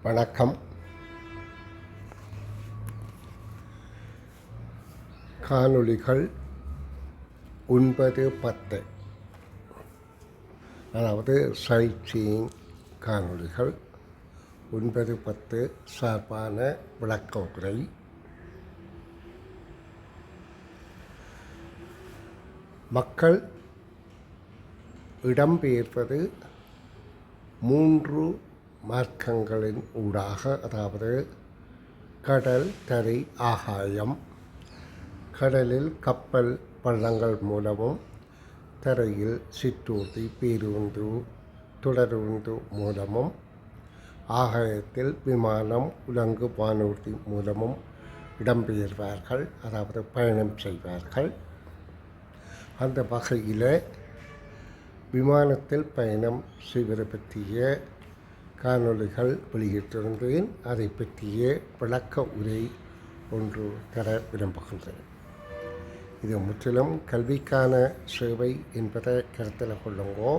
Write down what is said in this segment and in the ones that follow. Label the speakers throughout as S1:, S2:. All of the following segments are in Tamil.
S1: வணக்கம். காணொளிகள் 9-10, அதாவது சைட் சீயிங் காணொளிகள் 9-10 சார்பான விளக்க உரை. மக்கள் இடம்பெயர்வது 3 மார்க்கங்களின் ஊடாக, அதாவது கடல், தரை, ஆகாயம். கடலில் கப்பல் பள்ளங்கள் மூலமும், தரையில் சிற்றூர்தி, பேருந்து, தொடருந்து மூலமும், ஆகாயத்தில் விமானம், உலங்கு வானூர்தி மூலமும் இடம்பெயர்வார்கள், அதாவது பயணம் செய்வார்கள். அந்த வகையில் விமானத்தில் பயணம் செய்வது பற்றிய காணொளிகள் வெளியிட்டிருந்தேன். அதை பற்றிய விளக்க உரை ஒன்று தர விரும்புகின்றேன். இது முற்றிலும் கல்விக்கான சேவை என்பதை கருத்தில் கொள்ளுங்கோ.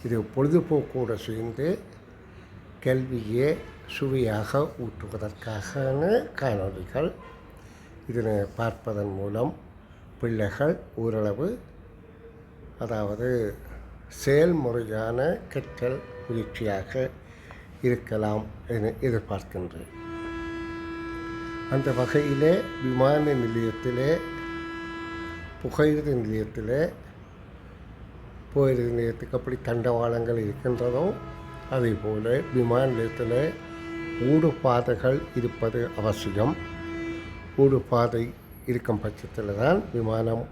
S1: இது பொழுதுபோக்கோடு சேர்ந்து கல்வியை சுவையாக ஊற்றுவதற்கான காணொளிகள். இதனை பார்ப்பதன் மூலம் பிள்ளைகள் ஓரளவு, அதாவது செயல்முறையான கற்றல் முயற்சியாக இருக்கலாம் என எதிர்பார்க்கின்றேன். அந்த வகையிலே விமான நிலையத்திலே, புகையிரத நிலையத்திலே, புகையிரத நிலையத்துக்கு அப்படி தண்டவாளங்கள் இருக்கின்றதோ அதே போல விமான நிலையத்தில் ஊடுபாதைகள் இருப்பது அவசியம். ஊடுபாதை இருக்கும் பட்சத்தில் தான் விமானம்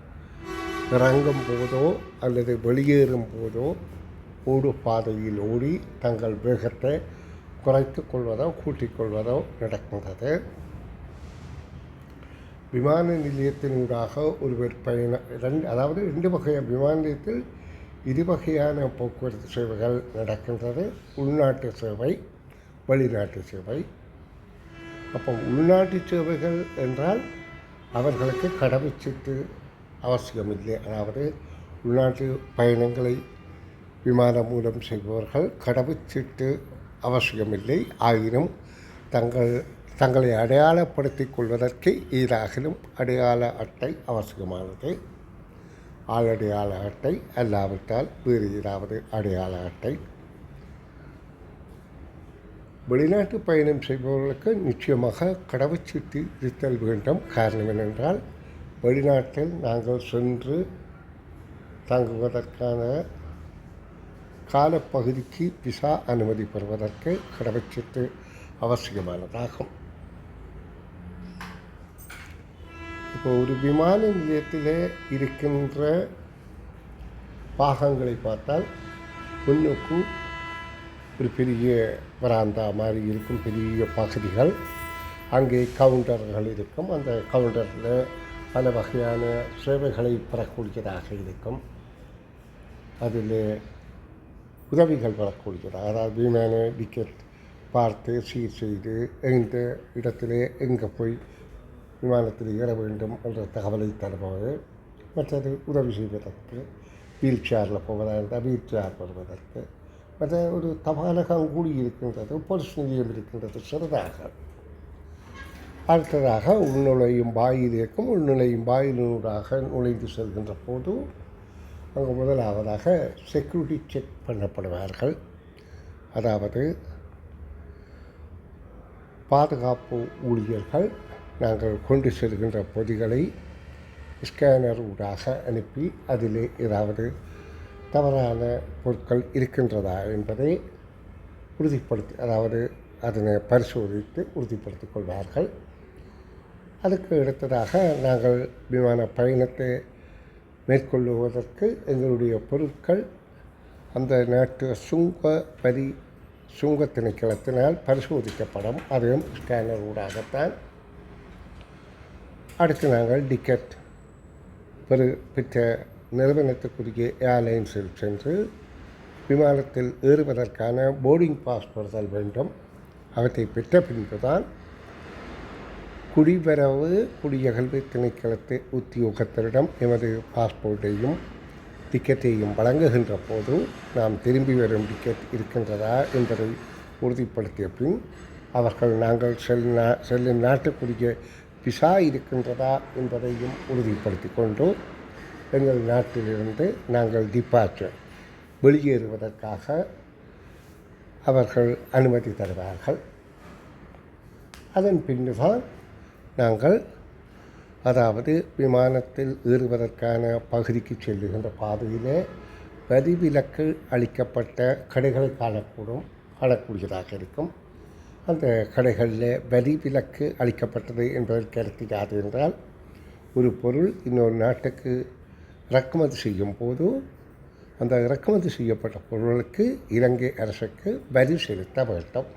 S1: இறங்கும் போதோ அல்லது வெளியேறும் போதோ ஓடுபாதையில் ஓடி தங்கள் வேகத்தை குறைத்து கொள்வதோ கூட்டிக் கொள்வதோ நடக்கின்றது. விமான நிலையத்தினூடாக ஒருவர் அதாவது 2 வகையான விமான நிலையத்தில் 2 வகையான போக்குவரத்து சேவைகள் நடக்கின்றது. உள்நாட்டு சேவை, வெளிநாட்டு சேவை. அப்போ உள்நாட்டு சேவைகள் என்றால் அவர்களுக்கு கடவுச்சீட்டு அவசியமில்லை. அதாவது உள்நாட்டு பயணங்களை விமானம் மூலம் செய்பவர்கள் கடவுச்சீட்டு அவசியமில்லை. ஆயினும் தங்களை அடையாளப்படுத்திக் கொள்வதற்கு ஏதாகிலும் அடையாள அட்டை அவசியமானது. ஆளடையாள அட்டை அல்லாவிட்டால் வேறு ஏதாவது அடையாள அட்டை. வெளிநாட்டு பயணம் செய்பவர்களுக்கு நிச்சயமாக கடவுச்சீட்டு இருத்தல் வேண்டும். காரணம் என்னென்றால், வெளிநாட்டில் நாங்கள் சென்று தங்குவதற்கான காலப்பகுதிக்கு விசா அனுமதி பெறுவதற்கு கடவுச்சீட்டு அவசியமானதாகும். இப்போ ஒரு விமான நிலையத்தில் இருக்கின்ற பாகங்களை பார்த்தால், முன்னுக்கு ஒரு பெரிய வராந்தா மாதிரி இருக்கும் பெரிய பகுதிகள். அங்கே கவுண்டர்கள் இருக்கும். அந்த கவுண்டரில் பல வகையான சேவைகளை பெறக்கூடியதாக இருக்கும். அதில் உதவிகள் பெறக்கூடியதாக, அதாவது விமான டிக்கெட் பார்த்து சீர் செய்து எந்த இடத்துல எங்கே போய் விமானத்தில் ஏற வேண்டும் என்ற தகவலை தருவது. மற்றது உதவி செய்வதற்கு, வீல் சேரில் போவதாக இருந்தால் வீல் சேர் வருவதற்கு. மற்ற ஒரு தபாலகம் கூடி இருக்கின்றது, போலீஸ் நிலையம் இருக்கின்றது சிறிதாக. அடுத்ததாக உள்நுழையும் வாயில் இருக்கும். உள்நுழையும் வாயிலூடாக நுழைந்து செல்கின்ற போது அங்கே முதலாவதாக செக்யூரிட்டி செக் பண்ணப்படுவார்கள். அதாவது பாதுகாப்பு ஊழியர்கள் நாங்கள் கொண்டு செல்கின்ற பொதிகளை ஸ்கேனர் ஊடாக அனுப்பி அதில் ஏதாவது தவறான பொருட்கள் இருக்கின்றதா என்பதை உறுதிப்படுத்தி, அதாவது அதனை பரிசோதித்து உறுதிப்படுத்திக் கொள்வார்கள். அதுக்கு அடுத்ததாக நாங்கள் விமான பயணத்தை மேற்கொள்ளுவதற்கு எங்களுடைய பொருட்கள் அந்த நாட்டு சுங்க திணைக்களத்தினால் பரிசோதிக்கப்படும். அதுவும் ஸ்கேனர் ஊடாகத்தான். அடுத்து நாங்கள் டிக்கெட் பெற்ற நிறுவனத்துக்குரிய ஏர்லைன்ஸில் சென்று விமானத்தில் ஏறுவதற்கான போர்டிங் பாஸ் பெறுதல் வேண்டும். அவற்றை பெற்ற பின்புதான் குடிவரவு குடியகல்வு திணைக்களத்து உத்தியோகத்தரிடம் எமது பாஸ்போர்ட்டையும் டிக்கெட்டையும் வழங்குகின்ற போது நாம் திரும்பி வரும் டிக்கெட் இருக்கின்றதா என்பதை உறுதிப்படுத்திய பின் அவர்கள் நாங்கள் செல்லும் நாட்டுக்குரிய விசா இருக்கின்றதா என்பதையும் உறுதிப்படுத்தி கொண்டு எங்கள் நாட்டிலிருந்து நாங்கள் டிபார்ச்சர் வெளியேறுவதற்காக அவர்கள் அனுமதி தருவார்கள். அதன் பின்னுதான் நாங்கள் அதாவது விமானத்தில் ஏறுவதற்கான பகுதிக்கு செல்லுகின்ற பாதையிலே வரி விலக்கு அளிக்கப்பட்ட கடைகளை காணக்கூடியதாக இருக்கும். அந்த கடைகளில் வரி விலக்கு அளிக்கப்பட்டது என்பதற்கு கருத்து யாது என்றால், ஒரு பொருள் இன்னொரு நாட்டுக்கு இறக்குமதி செய்யும் போது அந்த இறக்குமதி செய்யப்பட்ட பொருளுக்கு இலங்கை அரசுக்கு வரி செலுத்த வேண்டும்.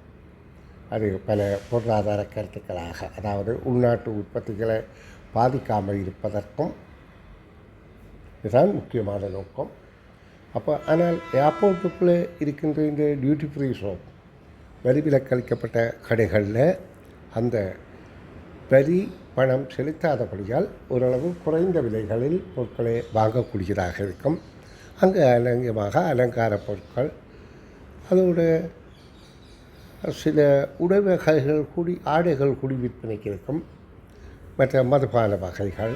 S1: அது பல பொருளாதார கருத்துக்களாக, அதாவது உள்நாட்டு உற்பத்திகளை பாதிக்காமல் இருப்பதற்கும் இதுதான் முக்கியமான நோக்கம். ஆனால் ஏர்போர்ட்டுக்குள்ளே இருக்கின்ற இந்த டியூட்டி ஃப்ரீ ஷாப் வரி விலக்களிக்கப்பட்ட கடைகளில் அந்த வரி பணம் செலுத்தாதபடியால் ஓரளவு குறைந்த விலைகளில் பொருட்களை வாங்கக்கூடியதாக இருக்கும். அங்கு அலங்கார பொருட்கள், அதோடு சில உணவகைகள் ஆடைகள் கூடி விற்பனைக்கு இருக்கும். மற்ற மதுபான வகைகள்,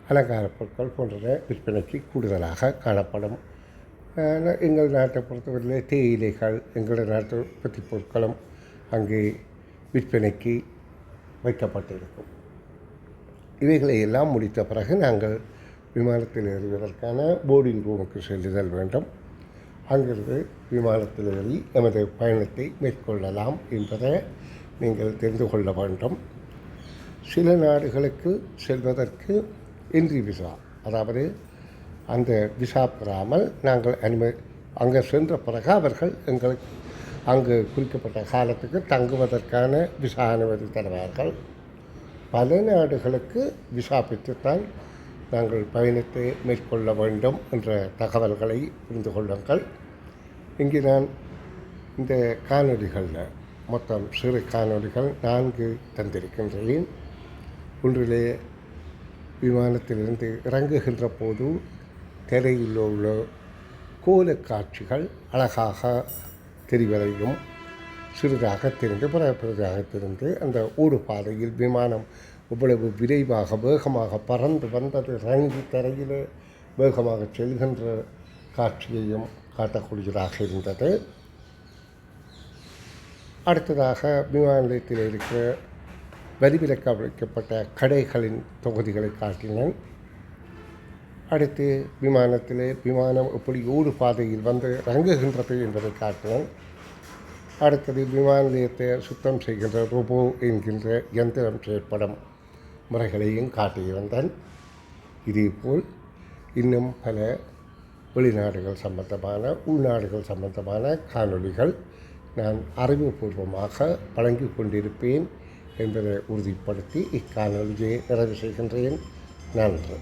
S1: அலங்கார பொருட்கள் போன்ற விற்பனைக்கு கூடுதலாக காணப்படும். எங்கள் நாட்டை பொறுத்தவரையிலே தேயிலைகள், எங்களோட நாட்டு உற்பத்தி பொருட்களும் அங்கே விற்பனைக்கு வைக்கப்பட்டிருக்கும். இவைகளை எல்லாம் முடித்த பிறகு நாங்கள் விமானத்தில் ஏறுவதற்கான போர்டிங் ரூமுக்கு செல்லுதல் வேண்டும். அங்கிருந்து விமானத்தில் ஏறி எமது பயணத்தை மேற்கொள்ளலாம் என்பதை நீங்கள் தெரிந்து கொள்ள வேண்டும். சில நாடுகளுக்கு செல்வதற்கு என்ட்ரி விசா, அதாவது அந்த விசா பெறாமல் நாங்கள் அங்கே சென்ற பிறகு அவர்கள் எங்களுக்கு அங்கு குறிக்கப்பட்ட காலத்துக்கு தங்குவதற்கான விசா அனுமதி தருவார்கள். பல நாடுகளுக்கு விசா பெற்றுத்தான் நாங்கள் பயணத்தை மேற்கொள்ள வேண்டும் என்ற தகவல்களை புரிந்து கொள்ளுங்கள். இங்கே நான் இந்த காணொலிகளில் மொத்தம் சிறு காணொலிகள் 4 தந்திருக்கின்றேன். ஒன்றிலே விமானத்திலிருந்து இறங்குகின்ற போது திரையில் உள்ள கோலக்காட்சிகள் அழகாக தெரிவதையும், சிறிதாக தெரிந்து பெரிதாக தெரிந்து அந்த ஓடு பாதையில் விமானம் இவ்வளவு விரைவாக வேகமாக பறந்து வந்தது இறங்கி தரையில் வேகமாக செல்கின்ற காட்சியையும் காட்டக்கூடியதாக இருந்தது. அடுத்ததாக விமான நிலையத்தில் இருக்கிற வரி விலக்கு அளிக்கப்பட்ட கடைகளின் தொகுதிகளை காட்டினேன். அடுத்து விமானம் எப்படி ஓடு பாதையில் வந்து இறங்குகின்றது என்பதை காட்டினேன். அடுத்தது விமான நிலையத்தை சுத்தம் செய்கின்ற ரோபோ என்கின்ற இயந்திரம் செயற்படும் முறைகளையும் காட்டியிருந்தேன். இதேபோல் இன்னும் பல வெளிநாடுகள் சம்பந்தமான, உள்நாடுகள் சம்பந்தமான காணொளிகள் நான் அறிவுபூர்வமாக வழங்கி கொண்டிருப்பேன் என்பதை உறுதிப்படுத்தி இக்காணொலியை நிறைவு செய்கின்றேன். நன்றி.